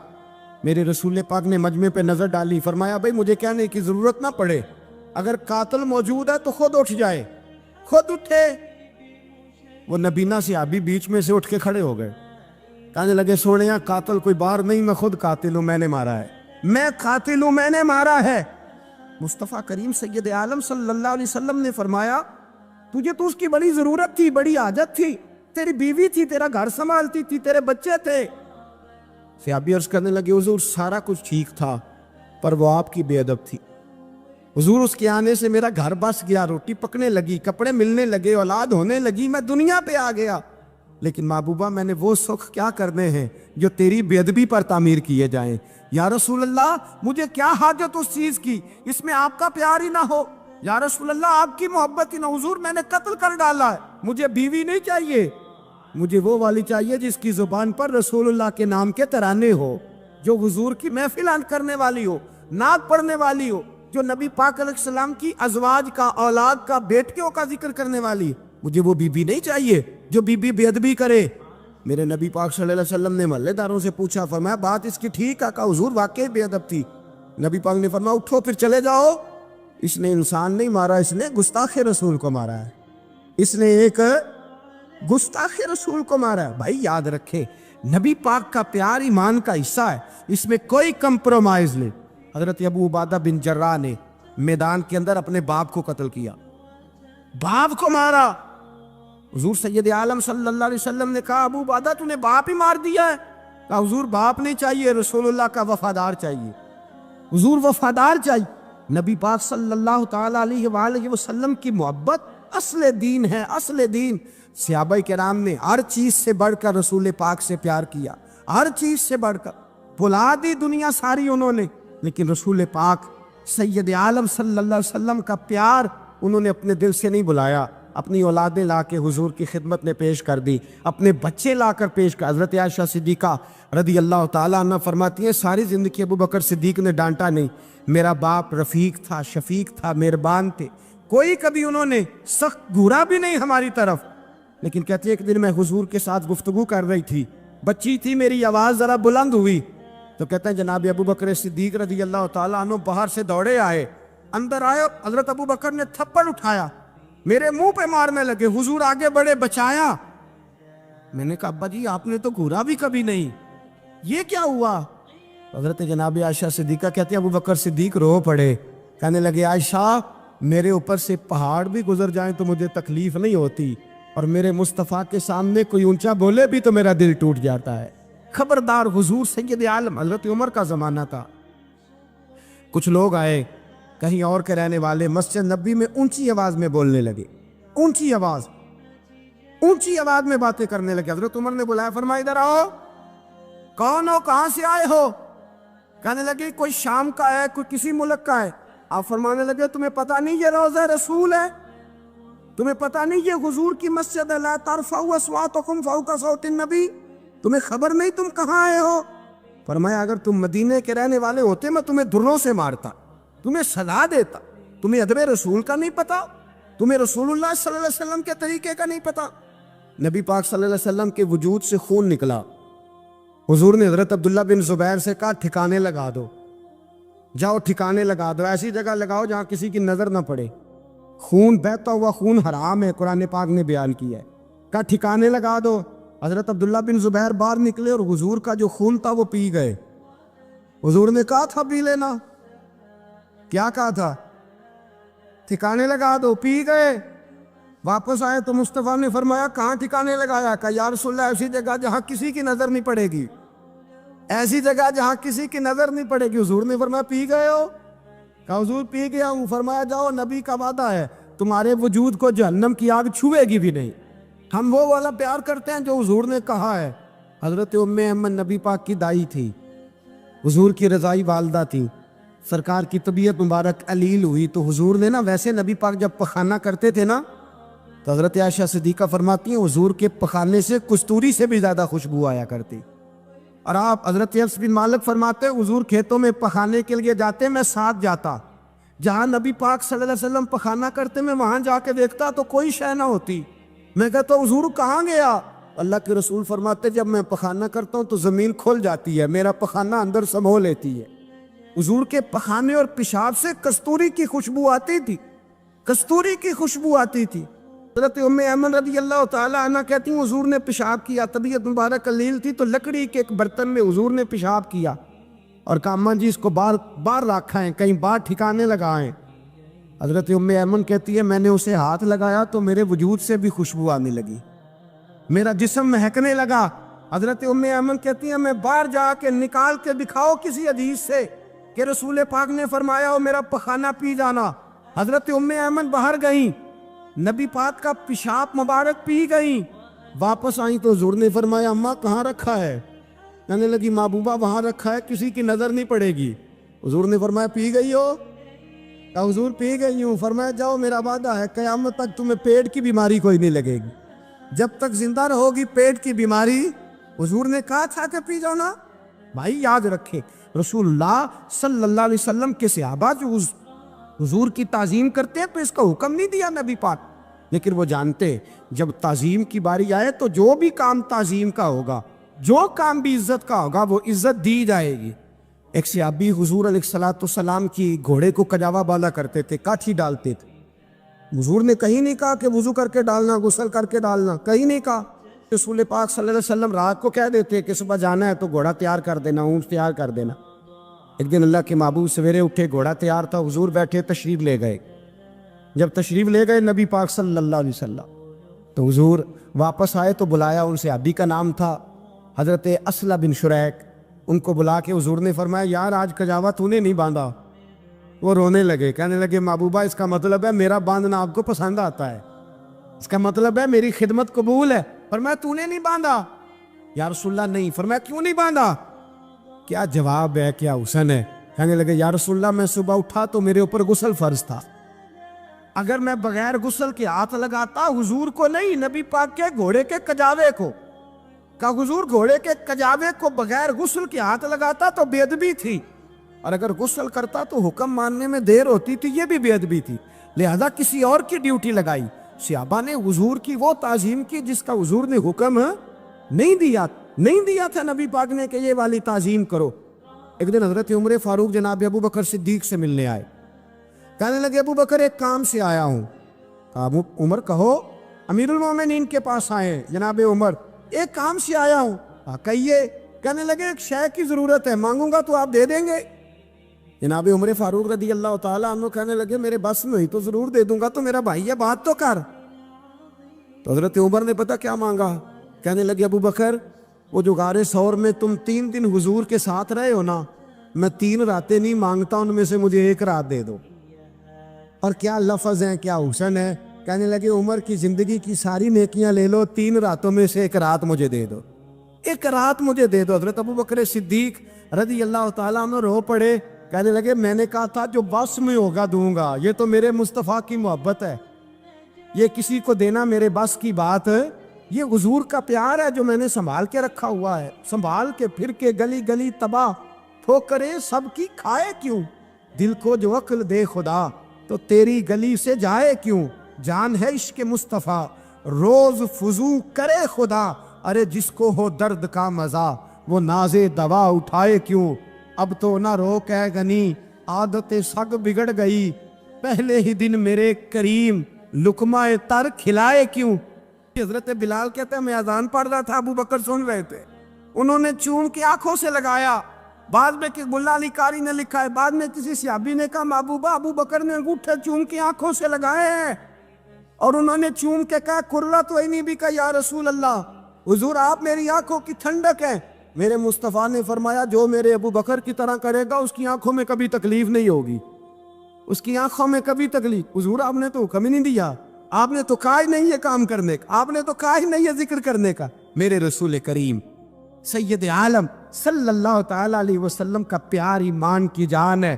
میرے رسول پاک نے مجمع پہ نظر ڈالی، فرمایا بھائی مجھے کہنے کی ضرورت نہ پڑے، اگر قاتل موجود ہے تو خود اٹھ جائے۔ خود اٹھے۔ وہ نبینا صحابی بیچ میں سے اٹھ کے کھڑے ہو گئے، کہنے لگے سونیا قاتل کوئی باہر نہیں، میں خود قاتل ہوں، میں نے مارا ہے، میں قاتل ہوں، میں نے مارا ہے۔ مصطفیٰ کریم سید عالم صلی اللہ علیہ وسلم نے فرمایا تجھے تو اس کی بڑی ضرورت تھی، بڑی حاجت تھی، تیری بیوی تھی، تیرا گھر سنبھالتی تھی، تیرے بچے تھے۔ صحابی عرض کرنے لگے حضور سارا کچھ ٹھیک تھا پر وہ آپ کی بے ادب تھی حضور، اس کے آنے سے میرا گھر بس گیا، روٹی پکنے لگی، کپڑے ملنے لگے، اولاد ہونے لگی، میں دنیا پہ آ گیا، لیکن محبوبہ میں نے وہ سکھ کیا کرنے ہیں جو تیری بے ادبی پر تعمیر کیے جائیں۔ یا رسول اللہ مجھے کیا حاجت اس چیز کی، اس میں آپ کا پیار ہی نہ ہو، یا رسول اللہ آپ کی محبت ہی نہ، حضور میں نے قتل کر ڈالا ہے، مجھے بیوی نہیں چاہیے، مجھے وہ والی چاہیے جس کی زبان پر رسول اللہ کے نام کے ترانے ہو، جو حضور کی محفل کرنے والی ہو، نعت پڑھنے والی ہو، جو نبی پاک علیہ السلام کی ازواج کا، اولاد کا، بیٹیوں کا ذکر کرنے والی۔ مجھے وہ بی بی نہیں چاہیے جو بی بی بے ادبی کرے۔ میرے نبی پاک صلی اللہ علیہ وسلم نے محلے داروں سے پوچھا، فرمایا بات اس کی ٹھیک ہے؟ کہا حضور واقعی بے ادب تھی۔ نبی پاک نے فرمایا اٹھو پھر چلے جاؤ، اس نے انسان نہیں مارا، اس نے گستاخ رسول کو مارا ہے، اس نے ایک گستاخ رسول کو مارا ہے۔ بھائی یاد رکھے نبی پاک کا پیار ایمان کا حصہ ہے، اس میں کوئی کمپرومائز نہیں۔ حضرت ابو عبادہ بن جراح نے میدان کے اندر اپنے باپ کو قتل کیا، باپ کو مارا۔ حضور سید عالم صلی اللہ علیہ وسلم نے کہا ابو عبادہ تو نے باپ ہی مار دیا ہے؟ کہا حضور باپ نہیں چاہیے، رسول اللہ کا وفادار چاہیے، حضور وفادار چاہیے۔ نبی پاک صلی اللہ تعالی علیہ وآلہ وسلم کی محبت اصل دین ہے، اصل دین۔ صحابہ کرام نے ہر چیز سے بڑھ کر رسول پاک سے پیار کیا، ہر چیز سے بڑھ کر، بھلا دی دنیا ساری انہوں نے، لیکن رسول پاک سید عالم صلی اللہ علیہ وسلم کا پیار انہوں نے اپنے دل سے نہیں بلایا۔ اپنی اولادیں لا کے حضور کی خدمت میں پیش کر دی، اپنے بچے لا کر پیش کر۔ حضرت عائشہ صدیقہ رضی اللہ تعالیٰ عنہ فرماتی ہیں ساری زندگی ابو بکر صدیق نے ڈانٹا نہیں، میرا باپ رفیق تھا، شفیق تھا، مہربان تھے، کوئی کبھی انہوں نے سخت گھورا بھی نہیں ہماری طرف۔ لیکن کہتی ہے ایک دن میں حضور کے ساتھ گفتگو کر رہی تھی، بچی تھی، میری آواز ذرا بلند ہوئی تو کہتے ہیں جناب ابو بکر صدیق رضی اللہ تعالیٰ عنہ باہر سے دوڑے آئے، اندر آئے، حضرت ابو بکر نے تھپڑ اٹھایا، میرے منہ پہ مارنے لگے، حضور آگے بڑھے، بچایا۔ میں نے کہا ابا جی آپ نے تو گھورا بھی کبھی نہیں، یہ کیا ہوا؟ حضرت جناب عائشہ صدیقہ کہتے ہیں ابو بکر صدیق رو پڑے، کہنے لگے عائشہ میرے اوپر سے پہاڑ بھی گزر جائیں تو مجھے تکلیف نہیں ہوتی، اور میرے مصطفیٰ کے سامنے کوئی اونچا بولے بھی تو میرا دل ٹوٹ جاتا ہے۔ خبردار، حضور سید عالم، حضرت عمر کا زمانہ تھا، کچھ لوگ آئے کہیں اور کے رہنے والے، مسجد نبی میں اونچی آواز میں بولنے لگے، اونچی آواز میں باتیں کرنے لگے۔ حضرت عمر نے بلایا، فرمایا ادھر آؤ، کون ہو، کہاں سے آئے ہو؟ کہنے لگے کوئی شام کا ہے، کوئی کسی ملک کا ہے۔ آپ فرمانے لگے تمہیں پتہ نہیں یہ روضہ رسول ہے؟ تمہیں پتہ نہیں یہ حضور کی مسجد ہے؟ لا ترفعوا اصواتکم فوق صوت النبی، تمہیں خبر نہیں تم کہاں آئے ہو؟ فرمایا اگر تم مدینے کے رہنے والے ہوتے میں تمہیں دروں سے مارتا، تمہیں سزا دیتا۔ تمہیں ادب رسول کا نہیں پتا، تمہیں رسول اللہ صلی اللہ علیہ وسلم کے طریقے کا نہیں پتا۔ نبی پاک صلی اللہ علیہ وسلم کے وجود سے خون نکلا، حضور نے حضرت عبداللہ بن زبیر سے کہا ٹھکانے لگا دو، جاؤ ٹھکانے لگا دو، ایسی جگہ لگاؤ جہاں کسی کی نظر نہ پڑے، خون بہتا ہوا خون حرام ہے، قرآن پاک نے بیان کیا ہے، کہا ٹھکانے لگا دو۔ حضرت عبداللہ بن زبیر باہر نکلے اور حضور کا جو خون تھا وہ پی گئے۔ حضور نے کہا تھا پی لینا، کیا کہا تھا؟ ٹھکانے لگا دو، پی گئے۔ واپس آئے تو مصطفیٰ نے فرمایا کہاں ٹھکانے لگایا؟ کہا یا رسول اللہ ایسی جگہ جہاں کسی کی نظر نہیں پڑے گی، ایسی جگہ جہاں کسی کی نظر نہیں پڑے گی۔ حضور نے فرمایا پی گئے ہو؟ کہا حضور پی گیا ہوں۔ فرمایا جاؤ، نبی کا وعدہ ہے تمہارے وجود کو جہنم کی آگ چھوئے گی بھی نہیں۔ ہم وہ والا پیار کرتے ہیں جو حضور نے کہا ہے۔ حضرت ام ایمن نبی پاک کی دائی تھی، حضور کی رضائی والدہ تھی، سرکار کی طبیعت مبارک علیل ہوئی تو حضور نے نا، ویسے نبی پاک جب پخانہ کرتے تھے نا تو حضرت عائشہ صدیقہ فرماتی ہیں حضور کے پخانے سے کستوری سے بھی زیادہ خوشبو آیا کرتی۔ اور آپ حضرت انس بن مالک فرماتے ہیں حضور کھیتوں میں پخانے کے لیے جاتے، میں ساتھ جاتا، جہاں نبی پاک صلی اللہ علیہ وسلم پخانہ کرتے میں وہاں جا کے دیکھتا تو کوئی شے نہ ہوتی، میں کہتا حضور کہاں گیا؟ اللہ کے رسول فرماتے جب میں پخانہ کرتا ہوں تو زمین کھل جاتی ہے، میرا پخانہ اندر سمو لیتی ہے۔ حضور کے پخانے اور پیشاب سے کستوری کی خوشبو آتی تھی، کستوری کی خوشبو آتی تھی۔ حضرت ام ایمن رضی اللہ تعالی عنہ کہتی ہیں حضور نے پیشاب کیا، طبیعت مبارک قلیل تھی تو لکڑی کے ایک برتن میں حضور نے پیشاب کیا اور کہا اماں جی اس کو باہر رکھا ہے، کہیں باہر ٹھکانے لگائیں۔ حضرت ام ایمن کہتی ہے میں نے اسے ہاتھ لگایا تو میرے وجود سے بھی خوشبو آنے لگی، میرا جسم مہکنے لگا۔ حضرت ام ایمن کہتی ہے میں باہر جا کے نکال کے دکھاؤ کسی حدیث سے کہ رسول پاک نے فرمایا ہو میرا پخانہ پی جانا۔ حضرت ام ایمن باہر گئیں، نبی پاک کا پیشاب مبارک پی گئیں، واپس آئیں تو حضور نے فرمایا اماں کہاں رکھا ہے؟ کہنے لگی محبوبہ وہاں رکھا ہے، کسی کی نظر نہیں پڑے گی۔ حضور نے فرمایا پی گئی ہو؟ کہا حضور پی گئی ہوں۔ فرمایا جاؤ میرا وعدہ ہے قیامت تک تمہیں پیٹ کی بیماری کوئی نہیں لگے گی، جب تک زندہ رہو گی پیٹ کی بیماری۔ حضور نے کہا تھا کہ پی جاؤ نا۔ بھائی یاد رکھیں رسول اللہ صلی اللہ علیہ وسلم کے صحابہ جو حضور کی تعظیم کرتے ہیں تو اس کا حکم نہیں دیا نبی پاک، لیکن وہ جانتے جب تعظیم کی باری آئے تو جو بھی کام تعظیم کا ہوگا، جو کام بھی عزت کا ہوگا وہ عزت دی جائے گی۔ ایک صحابی حضور علیہ السلام کی گھوڑے کو کجاوا بالا کرتے تھے، کاٹھی ڈالتے تھے۔ حضور نے کہیں نہیں کہا کہ وضو کر کے ڈالنا، غسل کر کے ڈالنا، کہیں نہیں کہا۔ رسول پاک صلی اللہ علیہ وسلم رات کو کہہ دیتے کہ صبح جانا ہے تو گھوڑا تیار کر دینا، اونٹ تیار کر دینا۔ ایک دن اللہ کے محبوب سویرے اٹھے، گھوڑا تیار تھا، حضور بیٹھے تشریف لے گئے۔ جب تشریف لے گئے نبی پاک صلی اللہ علیہ وسلم تو حضور واپس آئے تو بلایا، ان سے صحابی کا نام تھا حضرت اسلم بن شریک، ان کو بلا کے حضور نے فرمایا یار آج کجاوا تو نے نہیں باندھا۔ وہ رونے لگے، کہنے لگے محبوبہ اس کا مطلب ہے میرا باندھنا آپ کو پسند آتا ہے، اس کا مطلب ہے میری خدمت قبول ہے۔ فرمایا تو نے نہیں باندھا؟ یا رسول اللہ نہیں۔ فرمایا کیوں نہیں باندھا؟ کیا جواب ہے، کیا حسن ہے۔ کہنے لگے یا رسول اللہ میں صبح اٹھا تو میرے اوپر غسل فرض تھا، اگر میں بغیر غسل کے ہاتھ لگاتا حضور کو نہیں نبی پاک کے گھوڑے کے کجاوے کو، کہا حضور گھوڑے کے کجاوے کو بغیر غسل کے ہاتھ لگاتا تو بے ادبی تھی، اور اگر غسل کرتا تو حکم ماننے میں دیر ہوتی تھی، یہ بھی بے ادبی تھی، لہذا کسی اور کی ڈیوٹی لگائی۔ صحابہ نے حضور کی وہ تعظیم کی جس کا حضور نے حکم نہیں دیا تھا نبی پاک نے کہ یہ والی تعظیم کرو۔ ایک دن حضرت عمر فاروق جناب ابو بکر صدیق سے ملنے آئے، کہنے لگے ابو بکر ایک کام سے آیا ہوں۔ کہا عمر کہو۔ امیر المومنین کے پاس آئے جناب عمر، ایک کام سے آیا ہوں۔ کہیے۔ کہنے لگے ایک شے کی ضرورت ہے، مانگوں گا تو آپ دے دیں گے؟ جناب عمر فاروق رضی اللہ تعالیٰ عنہ کہنے لگے میرے بس میں ہوئی تو ضرور دے دوں گا، تو میرا بھائی ہے بات تو کر۔ تو حضرت عمر نے پتہ کیا مانگا؟ کہنے لگے ابو بکر وہ جو غار ثور میں تم 3 دن حضور کے ساتھ رہے ہو نا، میں 3 راتیں نہیں مانگتا، ان میں سے مجھے 1 رات دے دو۔ اور کیا لفظ ہیں، کیا حسن ہے۔ کہنے لگے عمر کی زندگی کی ساری نیکیاں لے لو، 3 راتوں میں سے 1 رات مجھے دے دو، 1 رات مجھے دے دو۔ حضرت ابو بکر صدیق رضی اللہ تعالیٰ عنہ رو پڑے، کہنے لگے میں نے کہا تھا جو بس میں ہوگا دوں گا، یہ تو میرے مصطفیٰ کی محبت ہے، یہ کسی کو دینا میرے بس کی بات ہے، یہ حضور کا پیار ہے جو میں نے سنبھال کے رکھا ہوا ہے، سنبھال کے پھر کے گلی گلی تباہ ٹھوکریں سب کی کھائے کیوں، دل کو جو عقل دے خدا تو تیری گلی سے جائے کیوں، جان ہے عشق مصطفیٰ روز فضو کرے خدا، ارے جس کو ہو درد کا مزہ وہ ناز دوا اٹھائے کیوں، اب تو نہ روک ہے غنی عادت سگ بگڑ گئی، پہلے ہی دن میرے کریم لقمہ تر کھلائے کیوں۔ حضرت بلال کہتے ہیں میں اذان پڑھ رہا تھا، ابو بکر سن رہے تھے، انہوں نے چوم کے آنکھوں سے لگایا، بعد میں کہ ملا علی قاری نے لکھا ہے، بعد میں کسی صحابی نے کہا محبوبہ ابو بکر نے انگوٹھے چوم کے آنکھوں سے لگائے ہیں، اور انہوں نے چوم کے کہا قرۃ عینی بھی کہا یا رسول اللہ، حضور آپ میری آنکھوں کی ٹھنڈک ہے۔ میرے مصطفیٰ نے فرمایا جو میرے ابو بکر کی طرح کرے گا اس کی آنکھوں میں کبھی تکلیف نہیں ہوگی، اس کی آنکھوں میں کبھی تکلیف۔ حضور آپ نے تو حکم ہی نہیں دیا، آپ نے تو کہا ہی نہیں یہ کام کرنے کا، آپ نے تو کہا ہی نہیں یہ ذکر کرنے کا۔ میرے رسول کریم سید عالم صلی اللہ تعالی علیہ وسلم کا پیار ایمان کی جان ہے۔